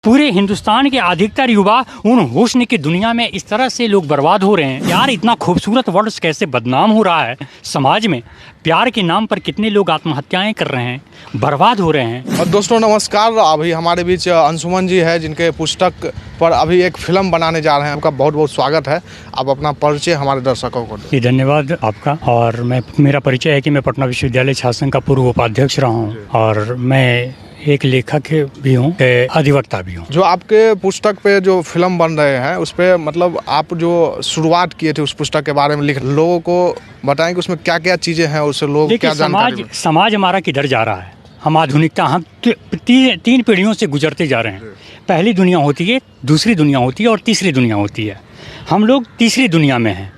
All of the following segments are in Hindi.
पूरे हिंदुस्तान के अधिकतर युवा उन हुस्न की दुनिया में इस तरह से लोग बर्बाद हो रहे हैं। यार इतना खूबसूरत वर्ड कैसे बदनाम हो रहा है समाज में। प्यार के नाम पर कितने लोग आत्महत्याएं कर रहे हैं, बर्बाद हो रहे हैं। और दोस्तों नमस्कार, अभी हमारे बीच अंशुमन जी है जिनके पुस्तक पर अभी एक फिल्म बनाने जा रहे हैं। आपका बहुत बहुत स्वागत है। आप अपना परिचय हमारे दर्शकों को दें। धन्यवाद आपका। और मेरा परिचय है कि मैं पटना विश्वविद्यालय छात्र संघ का पूर्व उपाध्यक्ष रहा हूँ और मैं एक लेखक भी हूँ, अधिवक्ता भी हूँ। जो आपके पुस्तक पे जो फिल्म बन रहे हैं उस पे मतलब आप जो शुरुआत किए थे उस पुस्तक के बारे में लिख लोगों को बताएं कि उसमें क्या क्या चीज़ें हैं, उससे लोग क्या जानकारी। समाज हमारा किधर जा रहा है। हम आधुनिकता हम तीन पीढ़ियों से गुजरते जा रहे हैं। पहली दुनिया होती है, दूसरी दुनिया होती है और तीसरी दुनिया होती है। हम लोग तीसरी दुनिया में हैं।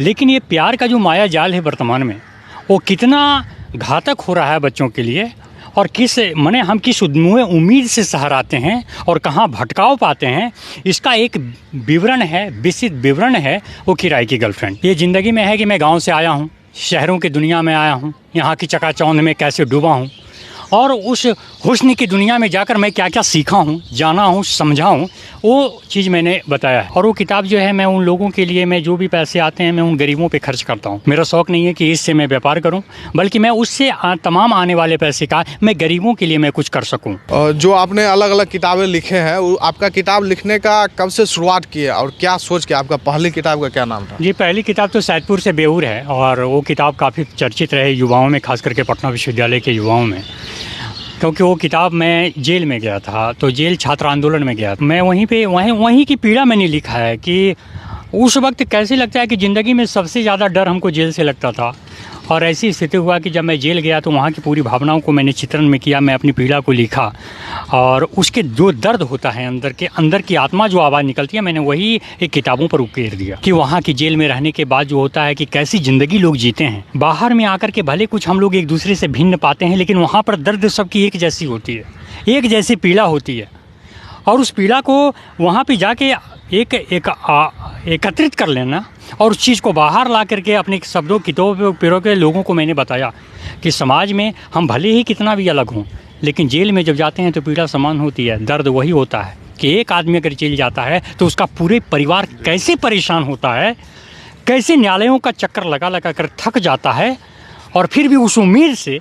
लेकिन ये प्यार का जो माया जाल है वर्तमान में, वो कितना घातक हो रहा है बच्चों के लिए और हम किस उम्मीद से सहराते हैं और कहाँ भटकाव पाते हैं, इसका एक विवरण है, विस्तृत विवरण है वो किराए की गर्लफ्रेंड। ये ज़िंदगी में है कि मैं गांव से आया हूँ, शहरों की दुनिया में आया हूँ, यहाँ की चकाचौंध में कैसे डूबा हूँ और उस हुस्न की दुनिया में जाकर मैं क्या क्या सीखा हूँ, जाना हूँ, समझा हूँ, वो चीज़ मैंने बताया है। और वो किताब जो है मैं उन लोगों के लिए, मैं जो भी पैसे आते हैं मैं उन गरीबों पे खर्च करता हूँ। मेरा शौक़ नहीं है कि इससे मैं व्यापार करूँ, बल्कि मैं उससे तमाम आने वाले पैसे का मैं गरीबों के लिए मैं कुछ कर सकूँ। जो आपने अलग अलग किताबें लिखे हैं, आपका किताब लिखने का कब से शुरुआत की है और क्या सोच के? आपका पहली किताब का क्या नाम था? जी, पहली किताब तो सैदपुर से बेऊर है और वो किताब काफ़ी चर्चित रहे युवाओं में, खास करके पटना विश्वविद्यालय के युवाओं में, क्योंकि वो किताब मैं जेल में गया था, तो जेल छात्र आंदोलन में गया। मैं वहीं की पीड़ा मैंने लिखा है कि उस वक्त कैसे लगता है कि ज़िंदगी में सबसे ज़्यादा डर हमको जेल से लगता था। और ऐसी स्थिति हुआ कि जब मैं जेल गया तो वहाँ की पूरी भावनाओं को मैंने चित्रण में किया, मैं अपनी पीड़ा को लिखा और उसके जो दर्द होता है अंदर की आत्मा जो आवाज़ निकलती है, मैंने वही एक किताबों पर उकेर दिया कि वहाँ की जेल में रहने के बाद जो होता है कि कैसी ज़िंदगी लोग जीते हैं। बाहर में आकर के भले कुछ हम लोग एक दूसरे से भिन्न पाते हैं, लेकिन वहाँ पर दर्द सबकी एक जैसी होती है, एक जैसी पीड़ा होती है। और उस पीड़ा को वहाँ पर जाके एकत्रित कर लेना और उस चीज़ को बाहर ला करके अपने शब्दों किताबों पेड़ों के लोगों को मैंने बताया कि समाज में हम भले ही कितना भी अलग हों, लेकिन जेल में जब जाते हैं तो पीड़ा समान होती है। दर्द वही होता है कि एक आदमी अगर जेल जाता है तो उसका पूरे परिवार कैसे परेशान होता है, कैसे न्यायालयों का चक्कर लगा कर थक जाता है और फिर भी उस उम्मीद से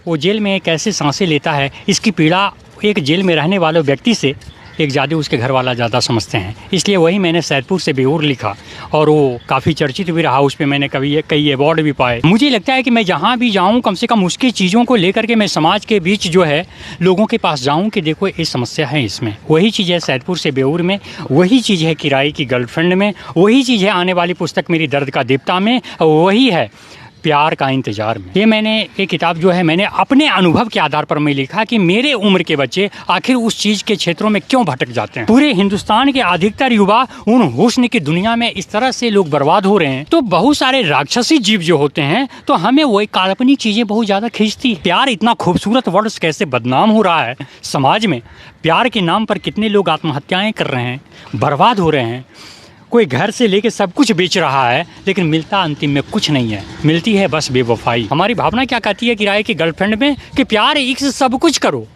वो जेल में कैसे सांसें लेता है। इसकी पीड़ा एक जेल में रहने वाले व्यक्ति से एक ज़्यादा उसके घर वाला ज़्यादा समझते हैं। इसलिए वही मैंने सैदपुर से बेऊर लिखा और वो काफ़ी चर्चित भी रहा। उस पर मैंने कई अवार्ड भी पाए। मुझे लगता है कि मैं जहाँ भी जाऊँ कम से कम उसकी चीज़ों को लेकर के मैं समाज के बीच जो है लोगों के पास जाऊँ कि देखो ये समस्या है इसमें। वही चीज़ है सैदपुर से बेऊर में, वही चीज़ है किराए की गर्लफ्रेंड में, वही चीज़ है आने वाली पुस्तक मेरी दर्द का दीप्ता में, वही है प्यार का इंतजार में। ये किताब जो है मैंने अपने अनुभव के आधार पर मैं लिखा कि मेरे उम्र के बच्चे आखिर उस चीज़ के क्षेत्रों में क्यों भटक जाते हैं। पूरे हिंदुस्तान के अधिकतर युवा उन हुस्न की दुनिया में इस तरह से लोग बर्बाद हो रहे हैं। तो बहुत सारे राक्षसी जीव जो होते हैं तो हमें वही काल्पनिक चीज़ें बहुत ज़्यादा खींचती है। प्यार इतना खूबसूरत वर्ड कैसे बदनाम हो रहा है समाज में। प्यार के नाम पर कितने लोग आत्महत्याएं कर रहे हैं, बर्बाद हो रहे हैं। कोई घर से लेके सब कुछ बेच रहा है, लेकिन मिलता अंतिम में कुछ नहीं है, मिलती है बस बेवफाई। हमारी भावना क्या कहती है किराए की गर्लफ्रेंड में कि प्यार एक से सब कुछ करो,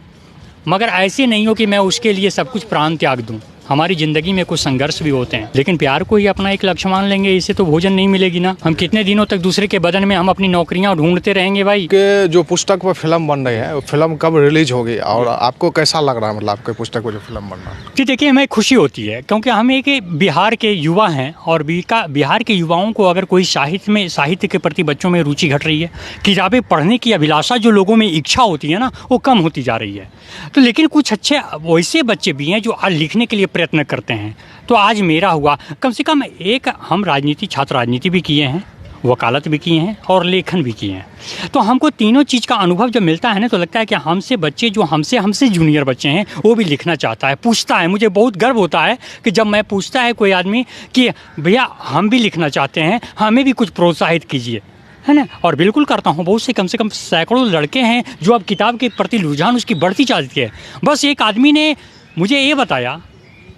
मगर ऐसे नहीं हो कि मैं उसके लिए सब कुछ प्राण त्याग दूं। हमारी ज़िंदगी में कुछ संघर्ष भी होते हैं, लेकिन प्यार को ही अपना एक लक्ष्य मान लेंगे, इससे तो भोजन नहीं मिलेगी ना। हम कितने दिनों तक दूसरे के बदन में हम अपनी नौकरियां ढूंढते रहेंगे भाई। कि जो पुस्तक पर फिल्म बन रही है, फिल्म कब रिलीज होगी और आपको कैसा लग रहा है, मतलब आपके पुस्तक पर जो फिल्म बन रहा है? जी देखिए, हमें खुशी होती है क्योंकि हम एक बिहार के युवा हैं और बिहार के युवाओं को अगर कोई साहित्य के प्रति बच्चों में रुचि घट रही है, किताबें पढ़ने की अभिलाषा जो लोगों में इच्छा होती है ना, वो कम होती जा रही है। तो लेकिन कुछ अच्छे वैसे बच्चे भी हैं जो आज लिखने के लिए प्रयत्न करते हैं। तो आज मेरा हुआ कम से कम एक, हम छात्र राजनीति भी किए हैं, वकालत भी किए हैं और लेखन भी किए हैं। तो हमको तीनों चीज़ का अनुभव जब मिलता है ना, तो लगता है कि हमसे बच्चे जो हमसे जूनियर बच्चे हैं वो भी लिखना चाहता है, पूछता है। मुझे बहुत गर्व होता है कि जब मैं पूछता है कोई आदमी कि भैया हम भी लिखना चाहते हैं, हमें भी कुछ प्रोत्साहित कीजिए, है ना। और बिल्कुल करता हूँ। बहुत से कम से कम सैकड़ों लड़के हैं जो अब किताब के प्रति रुझान उसकी बढ़ती जाती है। बस एक आदमी ने मुझे ये बताया,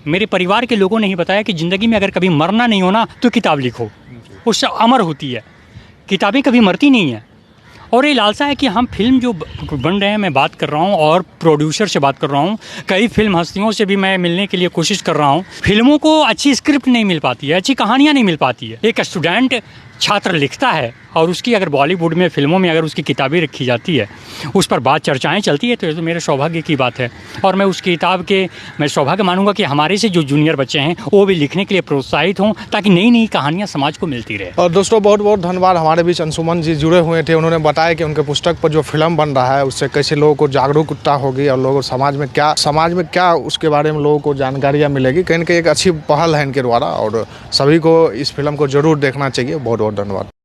मेरे परिवार के लोगों ने ही बताया कि ज़िंदगी में अगर कभी मरना नहीं होना तो किताब लिखो, उससे अमर होती है। किताबें कभी मरती नहीं हैं और ये लालसा है कि हम फिल्म जो बन रहे हैं, मैं बात कर रहा हूँ और प्रोड्यूसर से बात कर रहा हूँ, कई फिल्म हस्तियों से भी मैं मिलने के लिए कोशिश कर रहा हूँ। फिल्मों को अच्छी स्क्रिप्ट नहीं मिल पाती है, अच्छी कहानियाँ नहीं मिल पाती है। एक स्टूडेंट छात्र लिखता है और उसकी अगर बॉलीवुड में फिल्मों में अगर उसकी किताबें रखी जाती है, उस पर बात चर्चाएं चलती है, तो ये तो मेरे सौभाग्य की बात है। और मैं उस किताब के मैं सौभाग्य मानूंगा कि हमारे से जो जूनियर बच्चे हैं वो भी लिखने के लिए प्रोत्साहित हों, ताकि नई नई कहानियाँ समाज को मिलती रहे। और दोस्तों बहुत बहुत धन्यवाद, हमारे बीच अंशुमन जी जुड़े हुए थे। उन्होंने बताया कि उनके पुस्तक पर जो फिल्म बन रहा है उससे कैसे लोगों को जागरूकता होगी और लोगों समाज में क्या उसके बारे में लोगों को जानकारियाँ मिलेगी। कहीं ना कहीं एक अच्छी पहल है इनके द्वारा और सभी को इस फिल्म को जरूर देखना चाहिए। बहुत बहुत धन्यवाद।